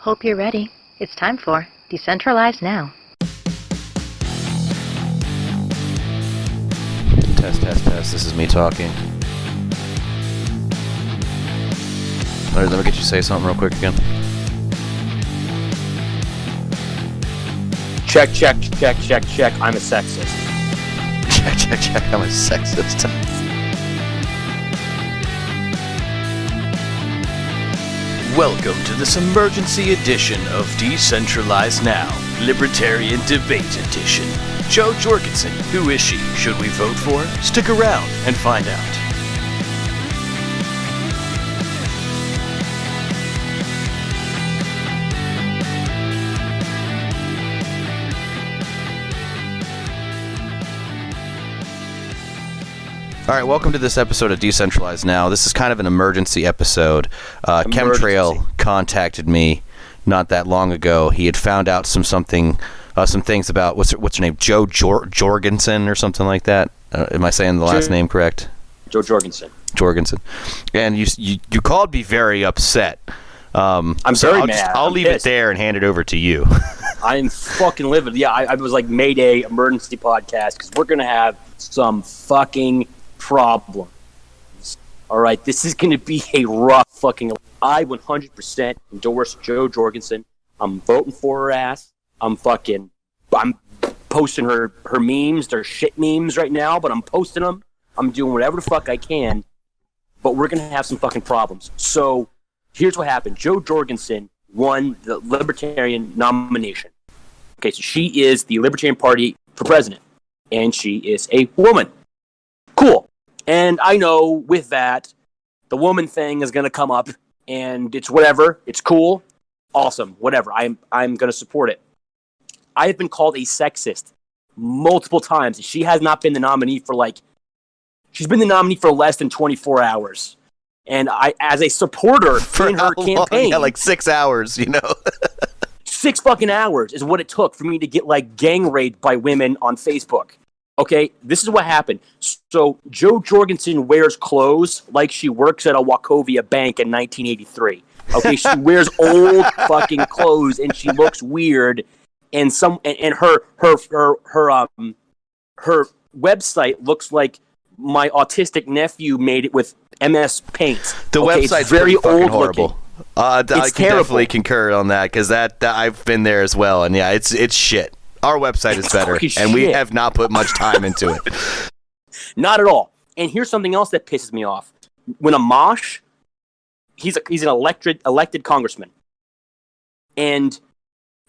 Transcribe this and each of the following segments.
Hope you're ready. It's time for Decentralize Now. Test. This is me talking. Alright, let me get you to say something real quick again. Check. I'm a sexist. Check. I'm a sexist. Welcome to this emergency edition of Decentralize Now, Libertarian Debate Edition. Jo Jorgensen, who is she? Should we vote for her? Stick around and find out. All right, welcome to this episode of Decentralize Now. This is kind of an emergency episode. Chemtrail contacted me not that long ago. He had found out some things about what's her name, Jo Jorgensen or something like that. Am I saying the last name correct? Jo Jorgensen. Jorgensen. And you called me very upset. I'm very mad. I'll leave it there and hand it over to you. I'm fucking livid. Yeah, I was like Mayday emergency podcast because we're gonna have some fucking problems. All right, this is gonna be a rough fucking. I 100% endorse Jo Jorgensen. I'm voting for her ass. I'm posting her memes. They're shit memes right now, but I'm posting them. I'm doing whatever the fuck I can. But we're gonna have some fucking problems. So here's what happened. Jo Jorgensen won the Libertarian nomination. Okay, so she is the Libertarian Party for president, and she is a woman. Cool. And I know with that, the woman thing is going to come up, and it's whatever. It's cool. Awesome. Whatever. I'm going to support it. I have been called a sexist multiple times. She has not been the nominee she's been the nominee for less than 24 hours. And I, as a supporter in her campaign. Yeah, like 6 hours, 6 fucking hours is what it took for me to get gang raped by women on Facebook. Okay, this is what happened. So Jo Jorgensen wears clothes like she works at a Wachovia bank in 1983. Okay, she wears old fucking clothes and she looks weird. And her website looks like my autistic nephew made it with MS Paint. The website's very old horrible. I can terrible. Definitely concur on that because that I've been there as well, and yeah, it's shit. Our website is better, and we have not put much time into it. Not at all. And here's something else that pisses me off. When Amash, he's an elected congressman, and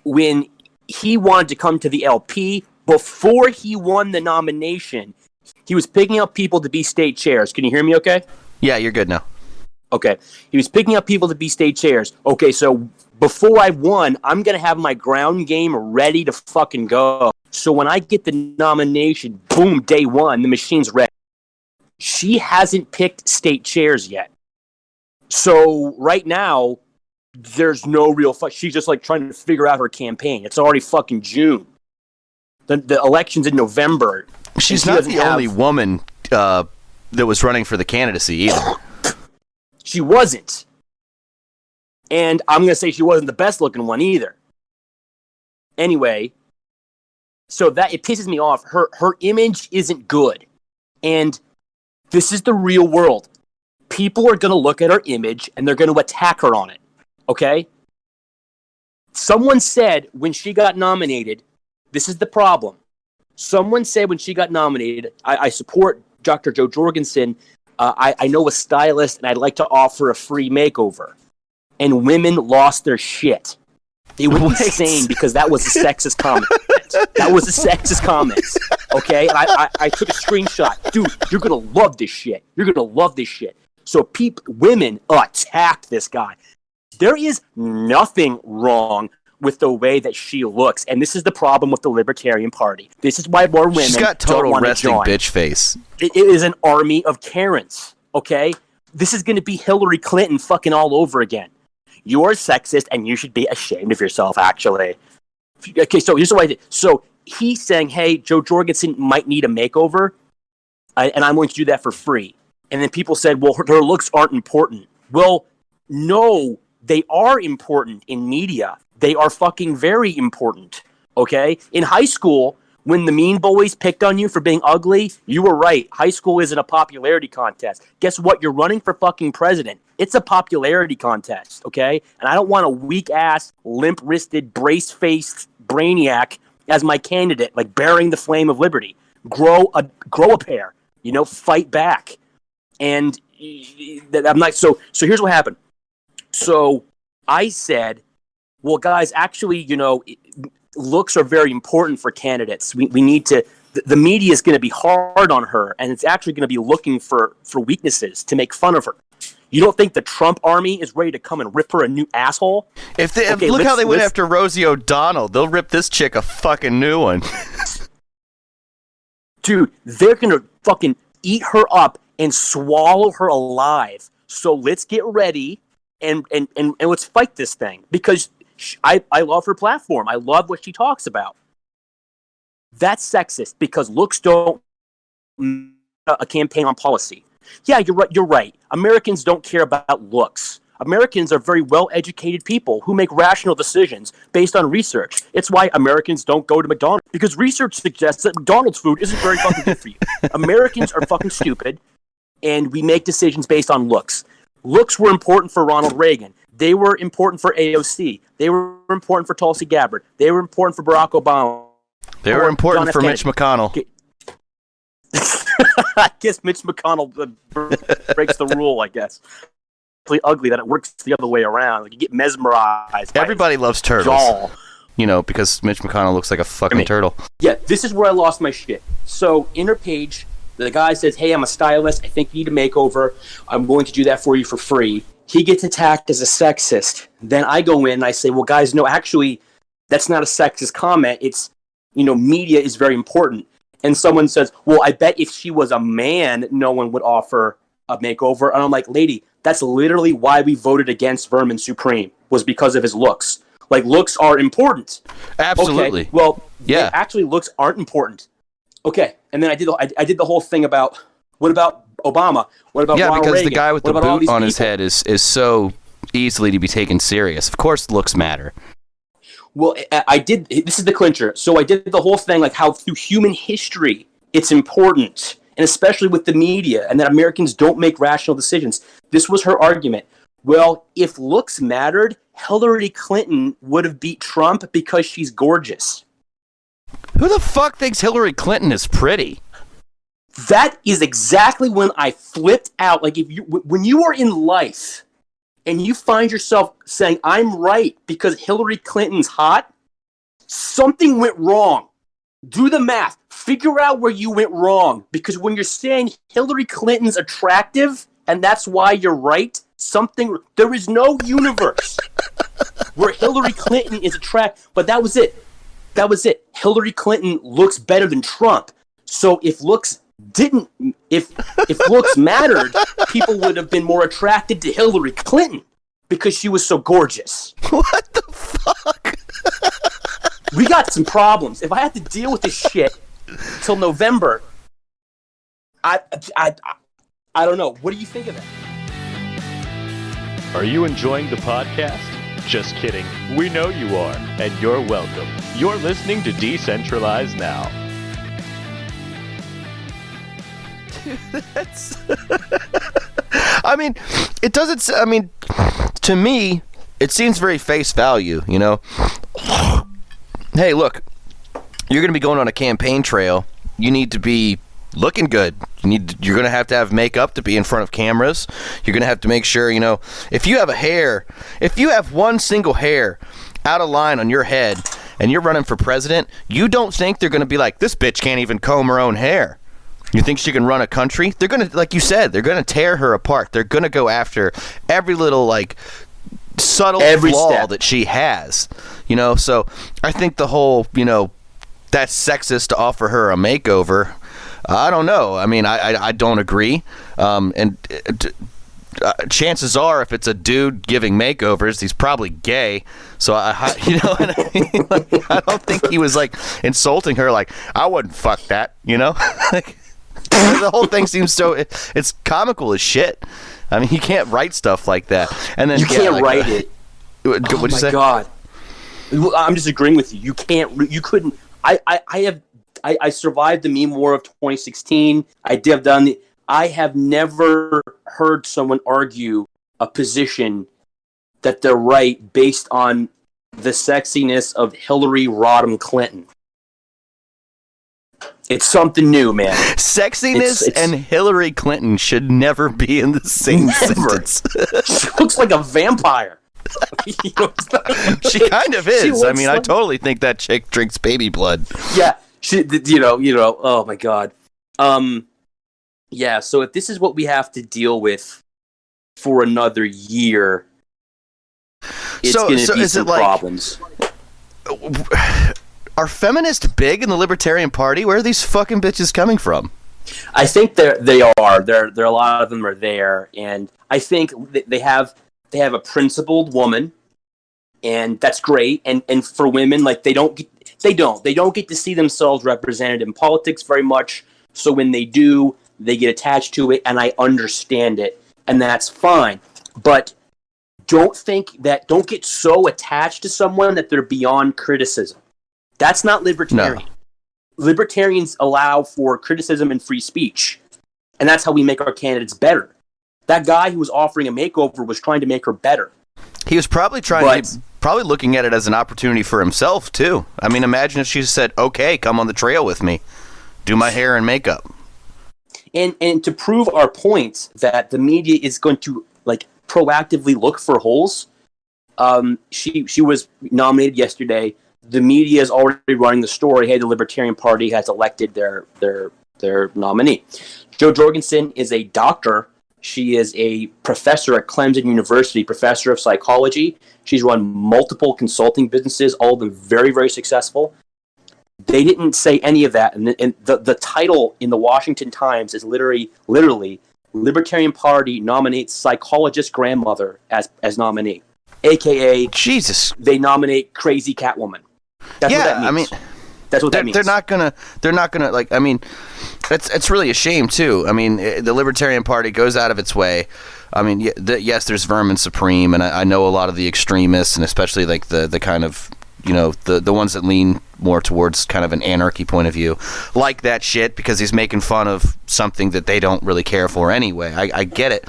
when he wanted to come to the LP before he won the nomination, he was picking up people to be state chairs. Can you hear me? Okay. Yeah, you're good now. Okay. He was picking up people to be state chairs. Okay, so before I won, I'm going to have my ground game ready to fucking go. So when I get the nomination, boom, day one, the machine's ready. She hasn't picked state chairs yet. So right now, there's no real fuck. She's just trying to figure out her campaign. It's already fucking June. The election's in November. She's not the only woman that was running for the candidacy either. She wasn't. And I'm going to say she wasn't the best looking one either. Anyway, so that it pisses me off. Her image isn't good. And this is the real world. People are going to look at her image and they're going to attack her on it. Okay? Someone said when she got nominated, this is the problem. Someone said when she got nominated, I support Dr. Jo Jorgensen. I know a stylist and I'd like to offer a free makeover. And women lost their shit. They were insane because that was a sexist comment. That was a sexist comment. Okay? And I took a screenshot. Dude, you're going to love this shit. You're going to love this shit. So women attacked this guy. There is nothing wrong with the way that she looks. And this is the problem with the Libertarian Party. This is why more women She's got total resting join. Bitch face. It is an army of Karens. Okay? This is going to be Hillary Clinton fucking all over again. You're sexist, and you should be ashamed of yourself, actually. Okay, so here's what I did. So he's saying, hey, Jo Jorgensen might need a makeover, and I'm going to do that for free. And then people said, well, her looks aren't important. Well, no, they are important in media. They are fucking very important, okay? In high school, when the mean boys picked on you for being ugly, you were right. High school isn't a popularity contest. Guess what? You're running for fucking president. It's a popularity contest, okay? And I don't want a weak-ass, limp-wristed, brace-faced brainiac as my candidate, like bearing the flame of liberty. Grow a pair, fight back. And I'm not, so here's what happened. So I said, well, guys, actually, looks are very important for candidates. We need to, the media is going to be hard on her, and it's actually going to be looking for weaknesses to make fun of her. You don't think the Trump army is ready to come and rip her a new asshole? Look how they went after Rosie O'Donnell. They'll rip this chick a fucking new one. Dude, they're going to fucking eat her up and swallow her alive. So let's get ready and let's fight this thing, because I love her platform. I love what she talks about. That's sexist because looks don't a campaign on policy. Yeah, you're right. Americans don't care about looks. Americans are very well-educated people who make rational decisions based on research. It's why Americans don't go to McDonald's, because research suggests that McDonald's food isn't very fucking good for you. Americans are fucking stupid, and we make decisions based on looks. Looks were important for Ronald Reagan. They were important for AOC. They were important for Tulsi Gabbard. They were important for Barack Obama. They were important for Mitch McConnell. I guess Mitch McConnell breaks the rule, I guess. It's really ugly that it works the other way around. Like, you get mesmerized. Everybody loves turtles. Because Mitch McConnell looks like a fucking turtle. Yeah, this is where I lost my shit. So, Interpage, the guy says, hey, I'm a stylist. I think you need a makeover. I'm going to do that for you for free. He gets attacked as a sexist. Then I go in and I say, well, guys, no, actually, that's not a sexist comment. It's, media is very important. And someone says, well, I bet if she was a man, no one would offer a makeover. And I'm like, lady, that's literally why we voted against Vermin Supreme, was because of his looks. Like, looks are important. Absolutely. Okay, well, yeah. Actually, looks aren't important. Okay, and then I did the whole thing about, what about Obama? What about Ronald because Reagan? The guy with the boot on his head is so easily to be taken serious. Of course, looks matter. Well, this is the clincher. So I did the whole thing, like how through human history, it's important, and especially with the media, and that Americans don't make rational decisions. This was her argument. Well, if looks mattered, Hillary Clinton would have beat Trump because she's gorgeous. Who the fuck thinks Hillary Clinton is pretty? That is exactly when I flipped out. Like, when you are in life and you find yourself saying, I'm right because Hillary Clinton's hot, something went wrong. Do the math. Figure out where you went wrong. Because when you're saying Hillary Clinton's attractive and that's why you're right, there is no universe where Hillary Clinton is attractive. But that was it. Hillary Clinton looks better than Trump. So if looks mattered, people would have been more attracted to Hillary Clinton because she was so gorgeous. What the fuck? We got some problems. If I had to deal with this shit till November, I don't know. What do you think of that? Are you enjoying the podcast? Just kidding. We know you are, and you're welcome. You're listening to Decentralize Now. That's to me, it seems very face value, Hey, look, you're going to be going on a campaign trail. You need to be looking good. You're going to have makeup to be in front of cameras. You're going to have to make sure, if you have one single hair out of line on your head and you're running for president, you don't think they're going to be like, this bitch can't even comb her own hair. You think she can run a country? They're going to, like you said, they're going to tear her apart. They're going to go after every little, subtle flaw that she has. So I think the whole, that's sexist to offer her a makeover. I don't know. I don't agree. Chances are, if it's a dude giving makeovers, he's probably gay. So I don't think he was insulting her. I wouldn't fuck that. The whole thing seems so. It's comical as shit. I mean, you can't write stuff like that. And then you can't write it. What'd you say? Oh my God. I'm just agreeing with you. You can't. You couldn't. I survived the meme war of 2016. I have never heard someone argue a position that they're right based on the sexiness of Hillary Rodham Clinton. It's something new, man. Sexiness and Hillary Clinton should never be in the same sentence. She looks like a vampire. She kind of is. I mean, I totally think that chick drinks baby blood. Yeah, oh my God. Yeah, so if this is what we have to deal with for another year, it's going to be some problems. Are feminists big in the Libertarian Party? Where are these fucking bitches coming from? I think they are. There a lot of them are there, and I think they have a principled woman, and that's great. And for women, like they don't get to see themselves represented in politics very much. So when they do, they get attached to it, and I understand it, and that's fine. But don't get so attached to someone that they're beyond criticism. That's not libertarian. No. Libertarians allow for criticism and free speech, and that's how we make our candidates better. That guy who was offering a makeover was trying to make her better. He was probably probably looking at it as an opportunity for himself too. I mean, imagine if she said, "Okay, come on the trail with me, do my hair and makeup." And to prove our point that the media is going to like proactively look for holes, she was nominated yesterday. The media is already running the story. Hey, the Libertarian Party has elected their nominee. Jo Jorgensen is a doctor. She is a professor at Clemson University, professor of psychology. She's run multiple consulting businesses, all of them very, very successful. They didn't say any of that. And the title in the Washington Times is literally Libertarian Party nominates psychologist grandmother as nominee. AKA, Jesus, they nominate crazy Catwoman. That's what that means. I mean, that's what that means. They're not gonna like. I mean, it's really a shame too. I mean, the Libertarian Party goes out of its way. I mean, yes, there's vermin supreme, and I know a lot of the extremists, and especially like the kind of, you know, the ones that lean more towards kind of an anarchy point of view, like that shit because he's making fun of something that they don't really care for anyway. I get it.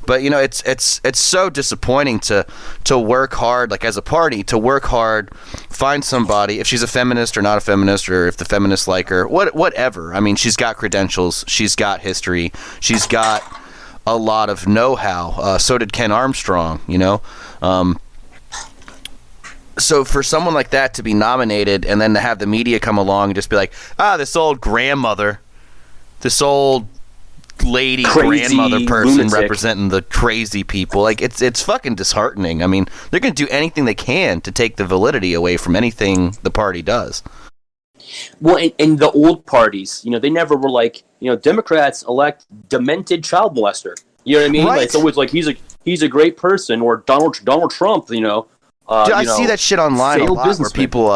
But, you know, it's so disappointing to work hard, like as a party, to work hard, find somebody, if she's a feminist or not a feminist, or if the feminists like her, whatever. I mean, she's got credentials, she's got history, she's got a lot of know-how. So did Ken Armstrong, you know. So for someone like that to be nominated and then to have the media come along and just be like, this old grandmother, this old lady crazy grandmother person lunatic representing the crazy people, like it's fucking disheartening. I mean, they're going to do anything they can to take the validity away from anything the party does. Well, and the old parties, you know, they never were like, you know, Democrats elect demented child molester. You know what I mean? Right. Like, it's always like he's a great person, or Donald Trump, you know. Dude, I see that shit online a lot where people,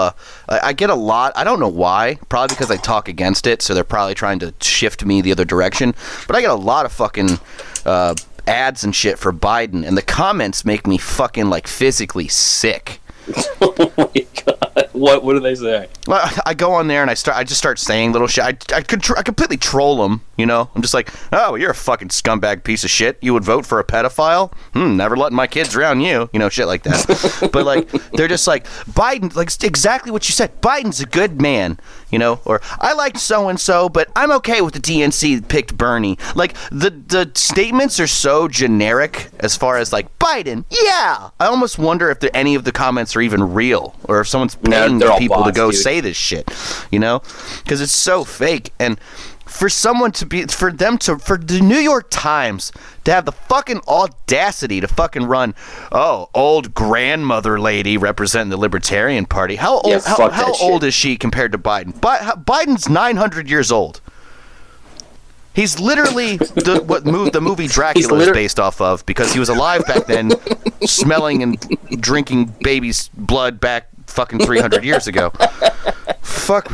I get a lot, I don't know why, probably because I talk against it, so they're probably trying to shift me the other direction, but I get a lot of fucking ads and shit for Biden, and the comments make me fucking, like, physically sick. Oh my God. What do they say? Well, I go on there and I just start saying little shit. I completely troll them, you know. I'm just like, oh, you're a fucking scumbag piece of shit. You would vote for a pedophile? Never letting my kids around you, you know, shit like that. But like, they're just like, Biden, like exactly what you said. Biden's a good man, you know. Or I liked so and so, but I'm okay with the DNC picked Bernie. Like the statements are so generic as far as like Biden. Yeah, I almost wonder if any of the comments are even real, or if someone's paying people bots, to go say this shit, you know, because it's so fake. And for the New York Times to have the fucking audacity to fucking run, old grandmother lady representing the Libertarian Party. How old is she compared to Biden? Biden's 900 years old. He's literally the movie Dracula is based off of, because he was alive back then, smelling and drinking baby's blood back fucking 300 years ago. Fuck,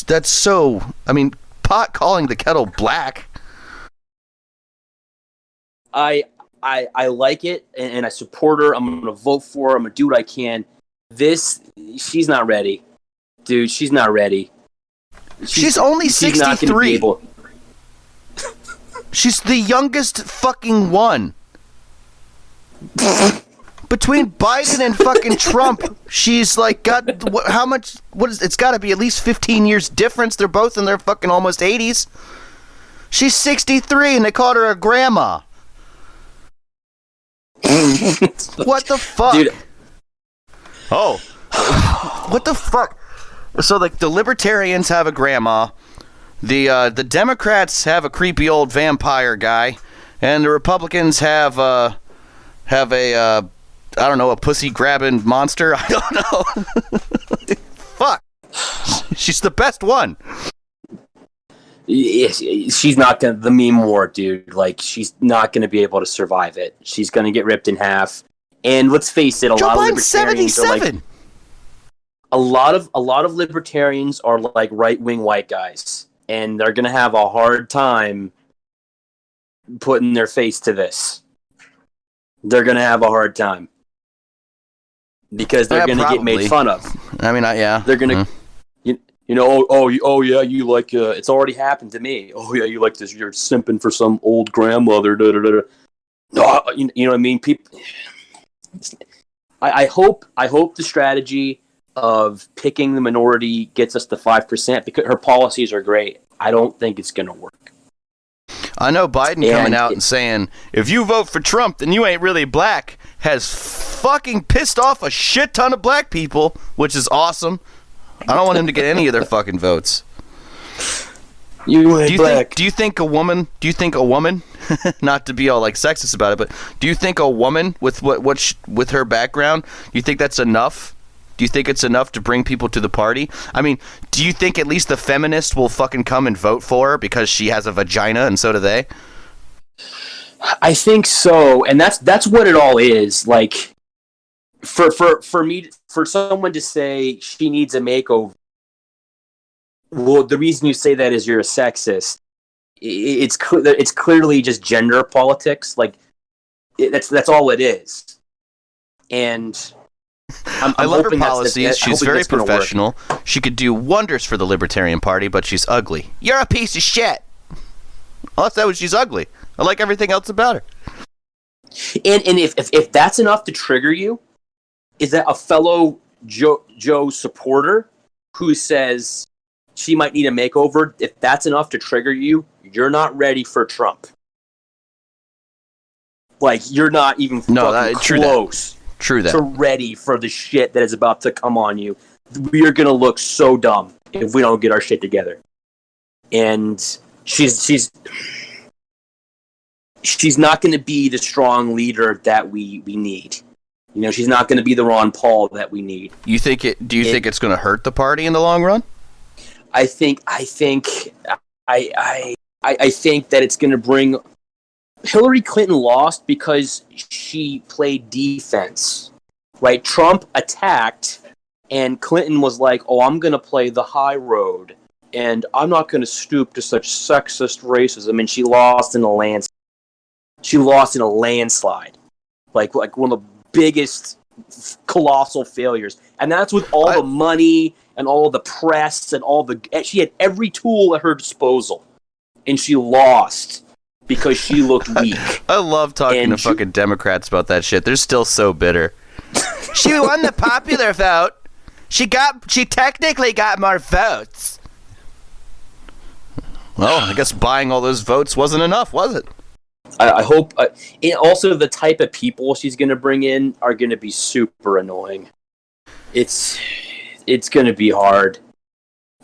that's so. I mean, pot calling the kettle black. I like it, and I support her. I'm going to vote for her. I'm going to do what I can. She's not ready. Dude, she's not ready. She's only 63. She's the youngest fucking one. Between Biden and fucking Trump, she's like got how much? What is? It's got to be at least 15 years difference. They're both in their fucking almost 80s. She's 63, and they called her a grandma. What the fuck? Dude. Oh, what the fuck? So like the Libertarians have a grandma, the Democrats have a creepy old vampire guy, and the Republicans have a I don't know, a pussy grabbing monster. I don't know. Fuck. She's the best one. She's not gonna the meme war, dude. Like she's not gonna be able to survive it. She's gonna get ripped in half. And let's face it, a lot of libertarians 77. Are like a lot of libertarians are like right-wing white guys, and they're gonna have a hard time putting their face to this. They're gonna have a hard time because they're gonna get made fun of. I mean, yeah, they're gonna. You know, oh yeah, you like it's already happened to me. Oh yeah, you like this. You're simping for some old grandmother. Da, da, da, da. No, you know what I mean. People, I hope the strategy of picking the minority gets us to 5% because her policies are great. I don't think it's gonna work. I know Biden coming out and saying, if you vote for Trump, then you ain't really black, has fucking pissed off a shit ton of black people, which is awesome. I don't want him to get any of their fucking votes. You ain't black. Do you think a woman, not to be all like sexist about it, but do you think a woman with with her background, do you think that's enough? Do you think it's enough to bring people to the party? I mean, do you think at least the feminists will fucking come and vote for her because she has a vagina and so do they? I think so, and that's what it all is. Like, for me, for someone to say she needs a makeover, well, the reason you say that is you're a sexist. It's clearly just gender politics. Like, that's all it is. And I love her policies. She's very professional. She could do wonders for the Libertarian Party, but she's ugly. You're a piece of shit. Well, that was she's ugly. I like everything else about her. And if that's enough to trigger you, is that a fellow Joe supporter who says she might need a makeover? If that's enough to trigger you, you're not ready for Trump. Like, you're not even close. True that. To ready for the shit that is about to come on you. We are gonna look so dumb if we don't get our shit together. And she's not gonna be the strong leader that we need. You know, she's not gonna be the Ron Paul that we need. Do you think it's gonna hurt the party in the long run? I think that it's gonna bring. Hillary Clinton lost because she played defense, right? Trump attacked, and Clinton was like, "Oh, I'm going to play the high road, and I'm not going to stoop to such sexist racism." And she lost in a landslide. Like one of the biggest, colossal failures. And that's with all the money and all the press and she had every tool at her disposal, and she lost. Because she looked weak. I love talking to fucking Democrats about that shit. They're still so bitter. She won the popular vote. She technically got more votes. Well, I guess buying all those votes wasn't enough, was it? I hope. And also, the type of people she's going to bring in are going to be super annoying. It's going to be hard.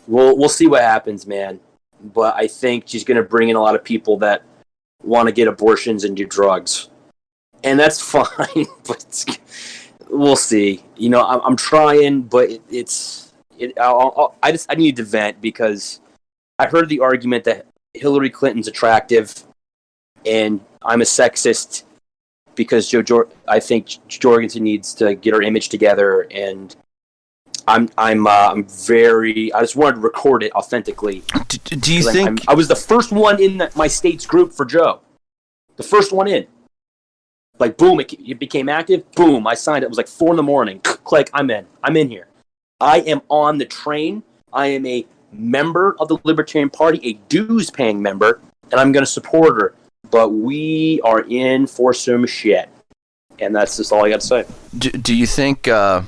We'll see what happens, man. But I think she's going to bring in a lot of people that want to get abortions and do drugs, and that's fine. But we'll see. You know, I'm trying, but I need to vent because I heard the argument that Hillary Clinton's attractive, and I'm a sexist because I think Jorgensen needs to get her image together, and I'm very. I just wanted to record it authentically. Do you think I was the first one in my state's group for Joe? The first one in. Like, boom, it became active. Boom, I signed it. It was like 4 a.m. Click, I'm in. I'm in here. I am on the train. I am a member of the Libertarian Party, a dues-paying member, and I'm going to support her. But we are in for some shit. And that's just all I got to say. Do you think, I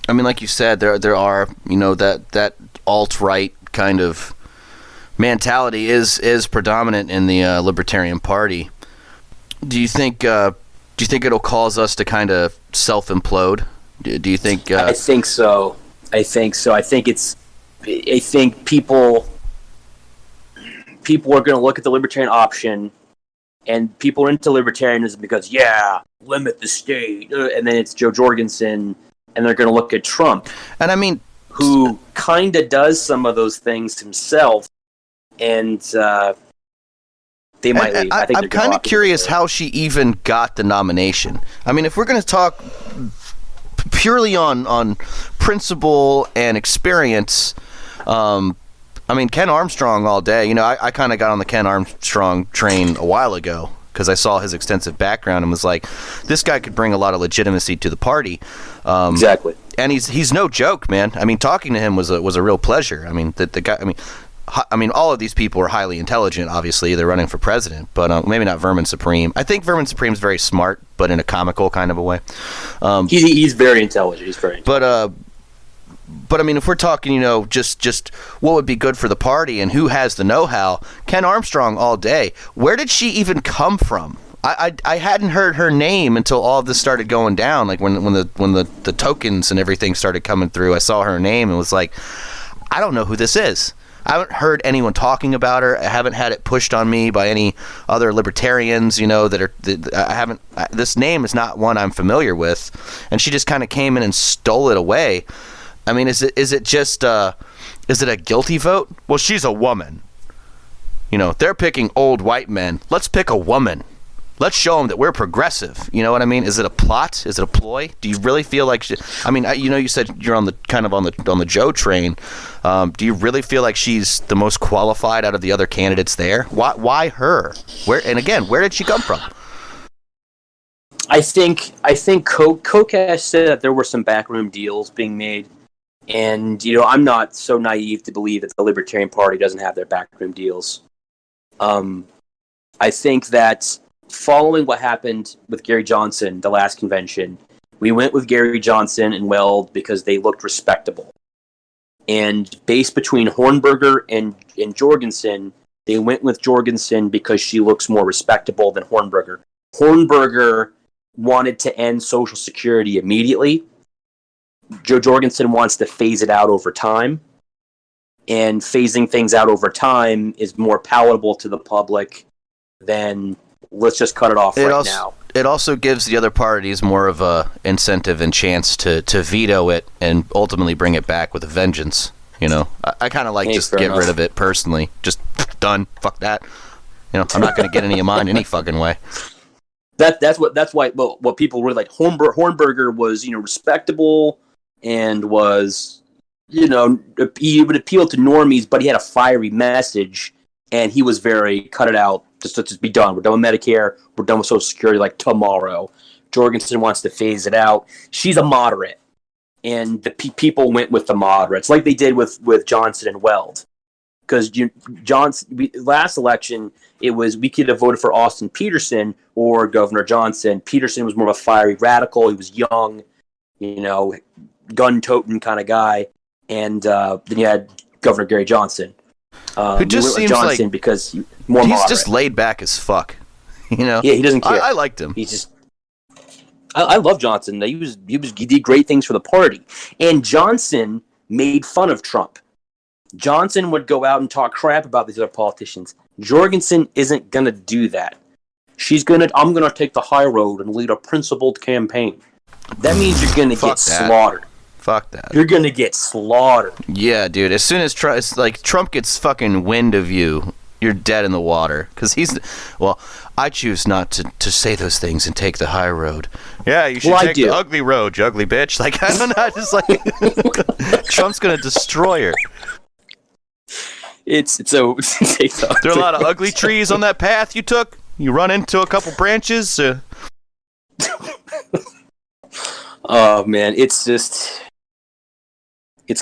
mean, like you said, there are, you know, that alt-right kind of mentality is predominant in the Libertarian Party. Do you think it'll cause us to kind of self-implode? Do you think? I think so. I think people are going to look at the libertarian option, and people are into libertarianism because limit the state, and then it's Joe Jorgensen, and they're going to look at Trump, and I mean, who kind of does some of those things himself, and they might leave. I'm kind of curious how she even got the nomination. I mean, if we're going to talk purely on principle and experience, I mean, Ken Armstrong all day. You know, I kind of got on the Ken Armstrong train a while ago because I saw his extensive background and was like, this guy could bring a lot of legitimacy to the party. Exactly. And he's no joke, man. I mean, talking to him was a real pleasure. I mean, the guy. I mean, all of these people are highly intelligent, obviously. They're running for president, but maybe not Vermin Supreme. I think Vermin Supreme's very smart, but in a comical kind of a way. He's very intelligent. He's very intelligent. But I mean, if we're talking, you know, just what would be good for the party and who has the know-how, Ken Armstrong all day. Where did she even come from? I hadn't heard her name until all of this started going down. Like when the tokens and everything started coming through, I saw her name and was like, I don't know who this is. I haven't heard anyone talking about her. I haven't had it pushed on me by any other libertarians, you know, this name is not one I'm familiar with. And she just kind of came in and stole it away. I mean, is it just, is it a guilty vote? Well, she's a woman. You know, they're picking old white men. Let's pick a woman. Let's show them that we're progressive. You know what I mean? Is it a plot? Is it a ploy? Do you really feel like I mean, you know, you said you're on the Joe train. Do you really feel like she's the most qualified out of the other candidates there? Why her? Where did she come from? I think Kokesh said that there were some backroom deals being made, and you know, I'm not so naive to believe that the Libertarian Party doesn't have their backroom deals. I think that following what happened with Gary Johnson, the last convention, we went with Gary Johnson and Weld because they looked respectable. And based between Hornberger and Jorgensen, they went with Jorgensen because she looks more respectable than Hornberger. Hornberger wanted to end Social Security immediately. Joe Jorgensen wants to phase it out over time. And phasing things out over time is more palatable to the public than let's just cut it off now. It also gives the other parties more of a incentive and chance to veto it and ultimately bring it back with a vengeance. You know, I kind of like just get rid of it personally. Just done. Fuck that. You know, I'm not going to get any of mine any fucking way. That's why what people really like. Hornberger was, you know, respectable and was, you know, he would appeal to normies, but he had a fiery message, and he was very cut it out. Just be done. We're done with Medicare. We're done with Social Security like tomorrow. Jorgensen wants to phase it out. She's a moderate. And the people went with the moderates, like they did with Johnson and Weld. Because last election, it was we could have voted for Austin Peterson or Governor Johnson. Peterson was more of a fiery radical. He was young, you know, gun-toting kind of guy. And then you had Governor Gary Johnson. Who just seems Johnson like because he's moderate. just laid back as fuck. You know? Yeah, he doesn't care. I liked him. He's just. I love Johnson. He did great things for the party, and Johnson made fun of Trump. Johnson would go out and talk crap about these other politicians. Jorgensen isn't gonna do that. I'm gonna take the high road and lead a principled campaign. That means you're gonna get slaughtered. Fuck that. You're gonna get slaughtered. Yeah, dude. As soon as Trump gets fucking wind of you, you're dead in the water. Because I choose not to say those things and take the high road. Yeah, you should take the ugly road, you ugly bitch. Like, I don't know, just like Trump's gonna destroy her. There are a lot of ugly trees on that path you took. You run into a couple branches. Oh man, it's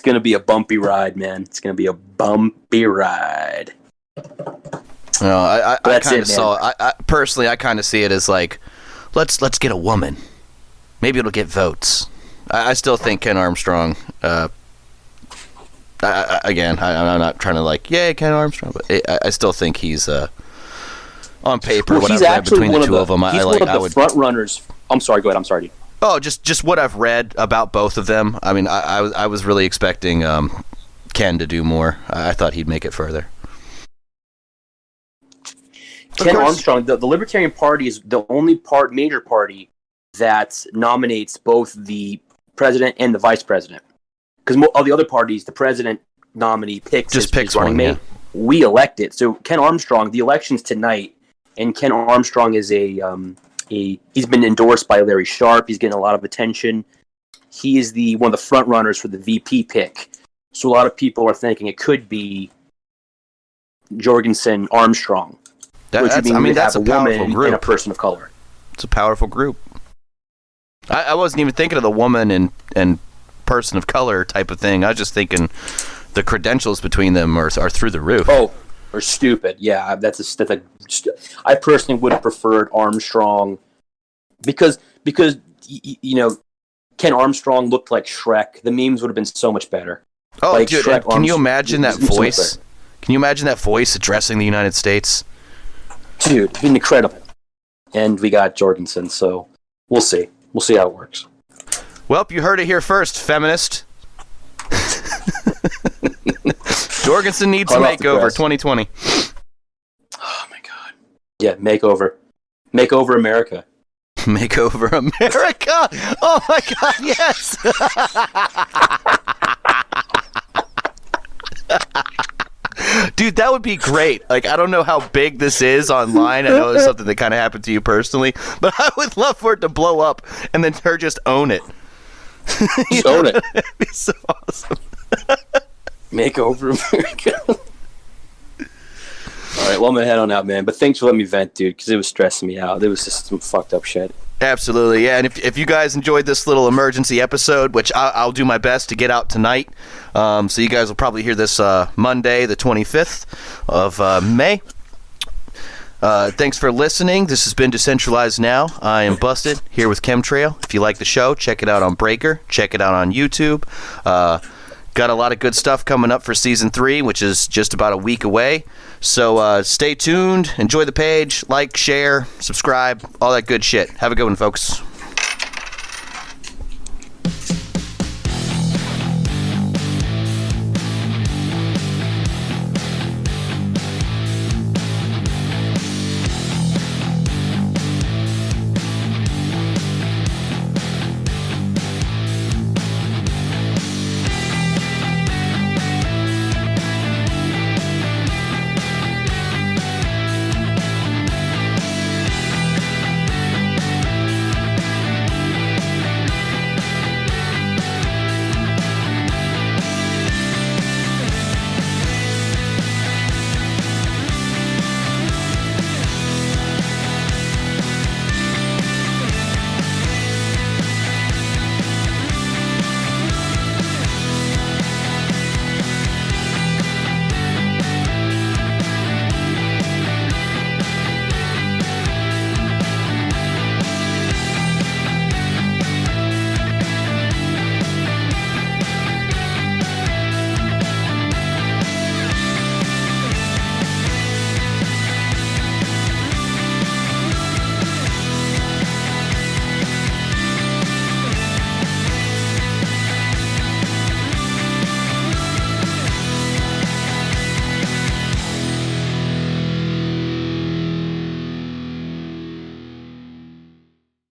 gonna be a bumpy ride, man. It's gonna be a bumpy ride. No, I kind of saw. I personally, I kind of see it as like, let's get a woman. Maybe it'll get votes. I still think Ken Armstrong. Again, I'm not trying to like, yeah, Ken Armstrong, but I still think he's on paper. Well, what he's I've read actually between one the two of of them, he's one of the front runners. I'm sorry. Go ahead. I'm sorry. Oh, just what I've read about both of them. I mean, I was really expecting Ken to do more. I thought he'd make it further. Ken Armstrong, the Libertarian Party is the only major party that nominates both the president and the vice president. Because all the other parties, the president nominee picks his running mate. Yeah. We elect it. So Ken Armstrong, the election's tonight, and Ken Armstrong is he's been endorsed by Larry Sharp. He's getting a lot of attention. He is one of the front runners for the VP pick. So a lot of people are thinking it could be Jorgensen Armstrong. Which would mean that's a woman group. And a person of color. It's a powerful group. I wasn't even thinking of the woman and person of color type of thing. I was just thinking the credentials between them are through the roof. Oh, or stupid. Yeah, I personally would have preferred Armstrong because Ken Armstrong looked like Shrek. The memes would have been so much better. Oh, like dude, can you imagine that voice? Can you imagine that voice addressing the United States? Dude, it'd been incredible. And we got Jorgensen, so we'll see. We'll see how it works. Well, you heard it here first, feminist. Jorgensen needs a makeover 2020. Oh, my God. Yeah, makeover. Makeover America. Makeover America! Oh, my God, yes! Dude, that would be great. Like, I don't know how big this is online. I know it's something that kind of happened to you personally, but I would love for it to blow up and then her just own it. Just own it. That'd be so awesome. Makeover America. All right, well, I'm going to head on out, man. But thanks for letting me vent, dude, because it was stressing me out. It was just some fucked up shit. Absolutely, yeah. And if you guys enjoyed this little emergency episode, which I'll do my best to get out tonight, so you guys will probably hear this Monday, the 25th of May. Thanks for listening. This has been Decentralized Now. I am Busted, here with Chemtrail. If you like the show, check it out on Breaker. Check it out on YouTube. Got a lot of good stuff coming up for Season 3, which is just about a week away. So stay tuned, enjoy the page, like, share, subscribe, all that good shit. Have a good one, folks.